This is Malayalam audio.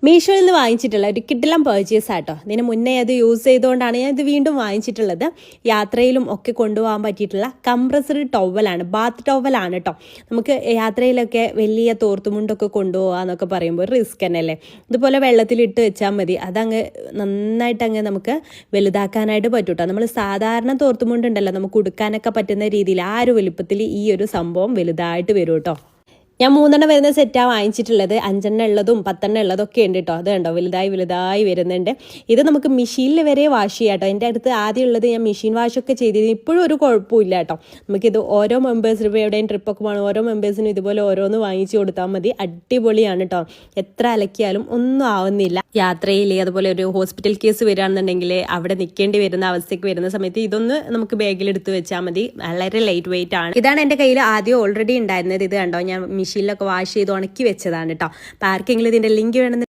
മീഷോയിൽ നിന്ന് വാങ്ങിച്ചിട്ടുള്ള ഒരു കിടിലം പർച്ചേസ് ആട്ടോ. ഇതിന് മുന്നേ അത് യൂസ് ചെയ്തുകൊണ്ടാണ് ഞാൻ ഇത് വീണ്ടും വാങ്ങിച്ചിട്ടുള്ളത്. യാത്രയിലും ഒക്കെ കൊണ്ടുപോകാൻ പറ്റിയിട്ടുള്ള കംപ്രസ്ഡ് ടവലാണ്, ബാത്ത് ടവലാണ് കേട്ടോ. നമുക്ക് യാത്രയിലൊക്കെ വലിയ തോർത്തുമുണ്ടൊക്കെ കൊണ്ടുപോകാന്നൊക്കെ പറയുമ്പോൾ ഒരു റിസ്ക് തന്നെയല്ലേ. ഇതുപോലെ വെള്ളത്തിലിട്ട് വെച്ചാൽ മതി, അതങ്ങ് നന്നായിട്ട് അങ്ങ് നമുക്ക് വലുതാക്കാനായിട്ട് പറ്റും കേട്ടോ. നമ്മൾ സാധാരണ തോർത്തുമുണ്ടുണ്ടല്ലോ, നമുക്ക് ഉടുക്കാനൊക്കെ പറ്റുന്ന രീതിയിൽ ആ ഒരു വലുപ്പത്തിൽ ഈ ഒരു സംഭവം വലുതായിട്ട് വരും കേട്ടോ. ഞാൻ 3 വരുന്ന സെറ്റാണ് വാങ്ങിച്ചിട്ടുള്ളത്. 5 ഉള്ളതും 10 ഉള്ളതൊക്കെ ഉണ്ട് കേട്ടോ. അത് കണ്ടോ, വലുതായി വരുന്നുണ്ട്. ഇത് നമുക്ക് മെഷീനിൽ വരെ വാഷ് ചെയ്യാം കേട്ടോ. എൻ്റെ അടുത്ത് ആദ്യം ഉള്ളത് ഞാൻ മെഷീൻ വാഷൊക്കെ ചെയ്തിരുന്നു. ഇപ്പോഴും ഒരു കുഴപ്പമില്ല കേട്ടോ. നമുക്കിത് ഓരോ മെമ്പേഴ്സിനും ഇപ്പോൾ എവിടെയും ട്രിപ്പൊക്കെ പോകണം, ഓരോ മെമ്പേഴ്സിനും ഇതുപോലെ ഓരോന്ന് വാങ്ങിച്ചു കൊടുത്താൽ മതി. അടിപൊളിയാണ് കേട്ടോ. എത്ര അലക്കിയാലും ഒന്നും ആവുന്നില്ല. യാത്രയിൽ അതുപോലെ ഒരു ഹോസ്പിറ്റൽ കേസ് വരികയാണെന്നുണ്ടെങ്കിൽ അവിടെ നിൽക്കേണ്ടി വരുന്ന അവസ്ഥയ്ക്ക് വരുന്ന സമയത്ത് ഇതൊന്ന് നമുക്ക് ബാഗിലെടുത്ത് വെച്ചാൽ മതി. വളരെ ലൈറ്റ് വെയിറ്റ് ആണ്. ഇതാണ് എൻ്റെ കയ്യിൽ ആദ്യം ഓൾറെഡി ഉണ്ടായിരുന്നത്. ഇത് കണ്ടോ, ഞാൻ മെഷീനിലൊക്കെ വാഷ് ചെയ്ത് ഉണക്കി വെച്ചതാണ് കേട്ടോ. അപ്പോൾ ആർക്കെങ്കിലും ഇതിൻ്റെ ലിങ്ക് വേണമെന്ന്